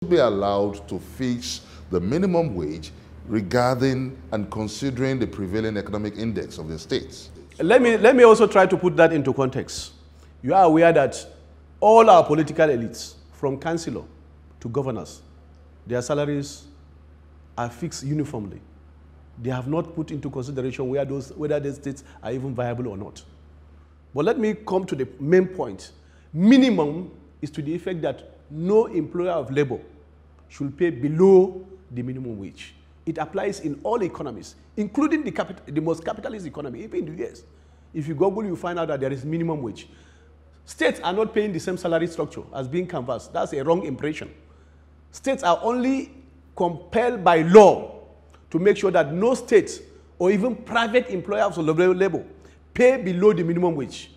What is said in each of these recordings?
be allowed to fix the minimum wage regarding and considering the prevailing economic index of the states? Let me also try to put that into context. You are aware that all our political elites, from councillor to governors, their salaries are fixed uniformly. They have not put into consideration whether those states are even viable or not. But let me come to the main point. Minimum is to the effect that no employer of labor should pay below the minimum wage. It applies in all economies, including the most capitalist economy, even in the US. If you Google, you find out that there is minimum wage. States are not paying the same salary structure as being canvassed. That's a wrong impression. States are only compelled by law to make sure that no state or even private employers of labor pay below the minimum wage,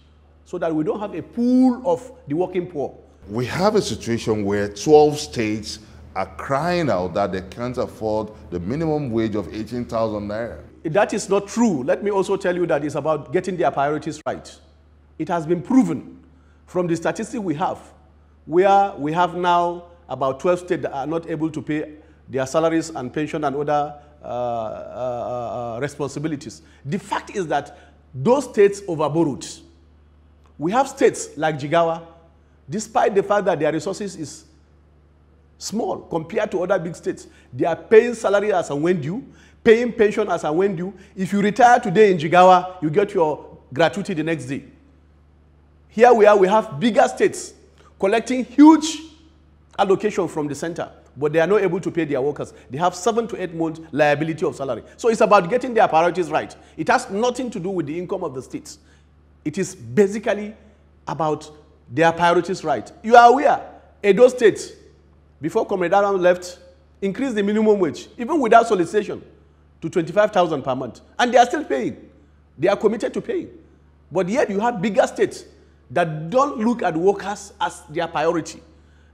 so that we don't have a pool of the working poor. We have a situation where 12 states are crying out that they can't afford the minimum wage of 18,000 naira. That is not true. Let me also tell you that it's about getting their priorities right. It has been proven from the statistics we have, where we have now about 12 states that are not able to pay their salaries and pension and other responsibilities. The fact is that those states overborrowed. We have states like Jigawa, despite the fact that their resources is small compared to other big states, they are paying salary as and when due, paying pension as and when due. If you retire today in Jigawa, you get your gratuity the next day. Here we have bigger states collecting huge allocation from the center, but they are not able to pay their workers. They have 7 to 8 months liability of salary. So it's about getting their priorities right. It has nothing to do with the income of the states. It is basically about their priorities right. You are aware, Edo State, before Comrade Adam left, increased the minimum wage, even without solicitation, to 25,000 per month. And they are still paying. They are committed to paying. But yet you have bigger states that don't look at workers as their priority.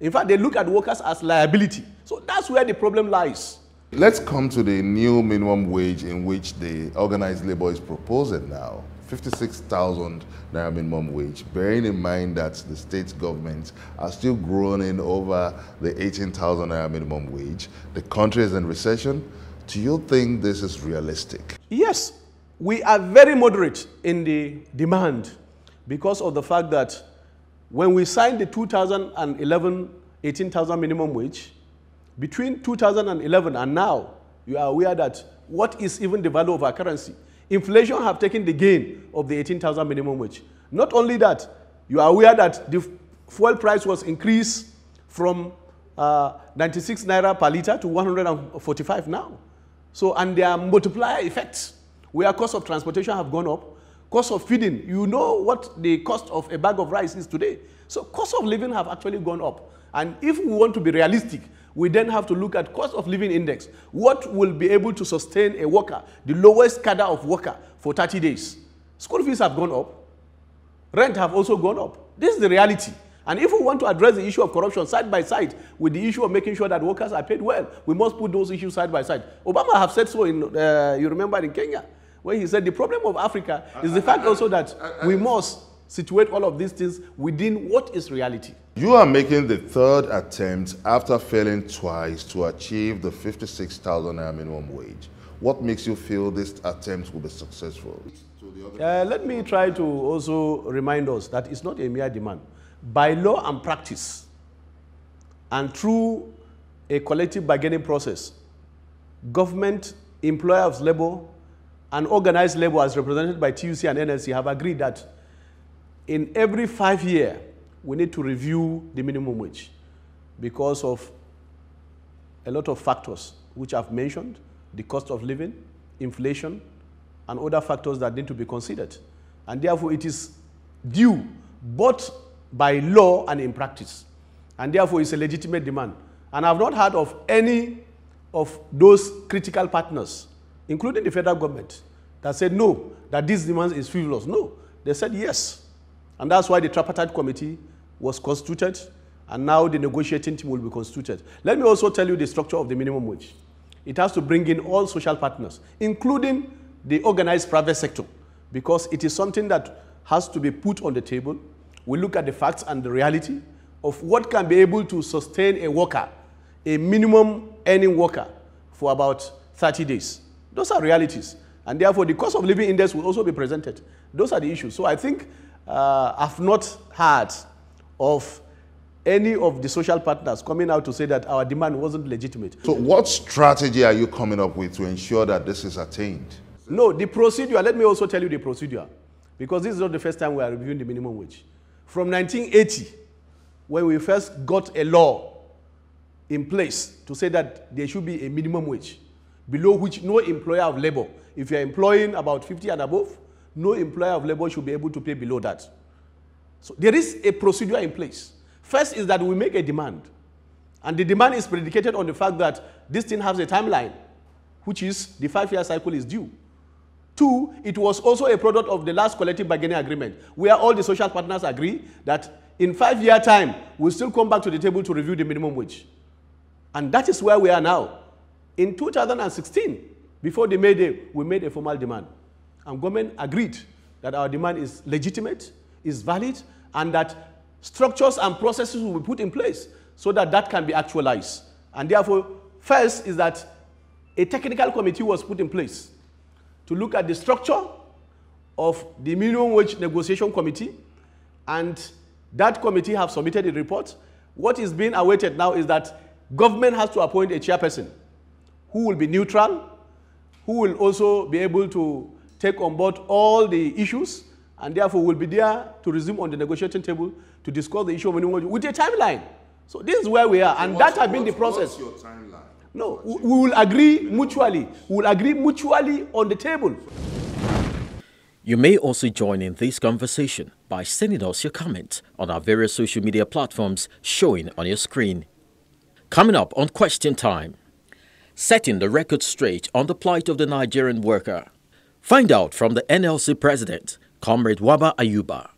In fact, they look at workers as liability. So that's where the problem lies. Let's come to the new minimum wage in which the organized labor is proposing now. 56,000 naira minimum wage, bearing in mind that the state governments are still groaning over the 18,000 naira minimum wage. The country is in recession. Do you think this is realistic? Yes, we are very moderate in the demand because of the fact that when we signed the 2011 18,000 minimum wage, between 2011 and now, you are aware that what is even the value of our currency? Inflation have taken the gain of the 18,000 minimum wage. Not only that, you are aware that the fuel price was increased from 96 naira per liter to 145 now. So, and there are multiplier effects where cost of transportation have gone up, cost of feeding. You know what the cost of a bag of rice is today. So cost of living have actually gone up. And if we want to be realistic, we then have to look at cost of living index. What will be able to sustain a worker, the lowest cadre of worker for 30 days? School fees have gone up. Rent have also gone up. This is the reality. And if we want to address the issue of corruption side by side with the issue of making sure that workers are paid well, we must put those issues side by side. Obama have said so in, you remember in Kenya, where he said the problem of Africa is the fact also that we must situate all of these things within what is reality. You are making the third attempt after failing twice to achieve the 56,000 naira minimum wage. What makes you feel this attempt will be successful? Let me try to also remind us that it's not a mere demand. By law and practice, and through a collective bargaining process, government, employer of labor, and organized labor as represented by TUC and NLC have agreed that in every 5 years, we need to review the minimum wage because of a lot of factors which I've mentioned, the cost of living, inflation, and other factors that need to be considered. And therefore, it is due both by law and in practice. And therefore, it's a legitimate demand. And I've not heard of any of those critical partners, including the federal government, that said no, that this demand is frivolous. No, they said yes. And that's why the tripartite committee was constituted, and now the negotiating team will be constituted. Let me also tell you the structure of the minimum wage. It has to bring in all social partners, including the organized private sector, because it is something that has to be put on the table. We look at the facts and the reality of what can be able to sustain a worker a minimum earning worker for about 30 days. Those are realities. And therefore, the cost of living index will also be presented. Those are the issues. So I think I've not heard of any of the social partners coming out to say that our demand wasn't legitimate. So what strategy are you coming up with to ensure that this is attained? No, the procedure, let me also tell you the procedure, because this is not the first time we are reviewing the minimum wage. From 1980, when we first got a law in place to say that there should be a minimum wage, below which no employer of labor, if you are employing about 50 and above, no employer of labor should be able to pay below that. So there is a procedure in place. First is that we make a demand. And the demand is predicated on the fact that this thing has a timeline, which is the 5-year cycle is due. 2, it was also a product of the last collective bargaining agreement, where all the social partners agree that in 5-year time, we'll still come back to the table to review the minimum wage. And that is where we are now. In 2016, before the May Day, we made a formal demand. And government agreed that our demand is legitimate, is valid, and that structures and processes will be put in place so that that can be actualized. And therefore, first is that a technical committee was put in place to look at the structure of the minimum wage negotiation committee, and that committee have submitted a report. What is being awaited now is that government has to appoint a chairperson who will be neutral, who will also be able to take on board all the issues, and therefore will be there to resume on the negotiating table to discuss the issue of minimum wage with a timeline. So this is where we are, and that has been the process. What's your timeline? No, we will agree mutually. We will agree mutually on the table. You may also join in this conversation by sending us your comments on our various social media platforms showing on your screen. Coming up on Question Time, setting the record straight on the plight of the Nigerian worker. Find out from the NLC president, Comrade Waba Ayuba.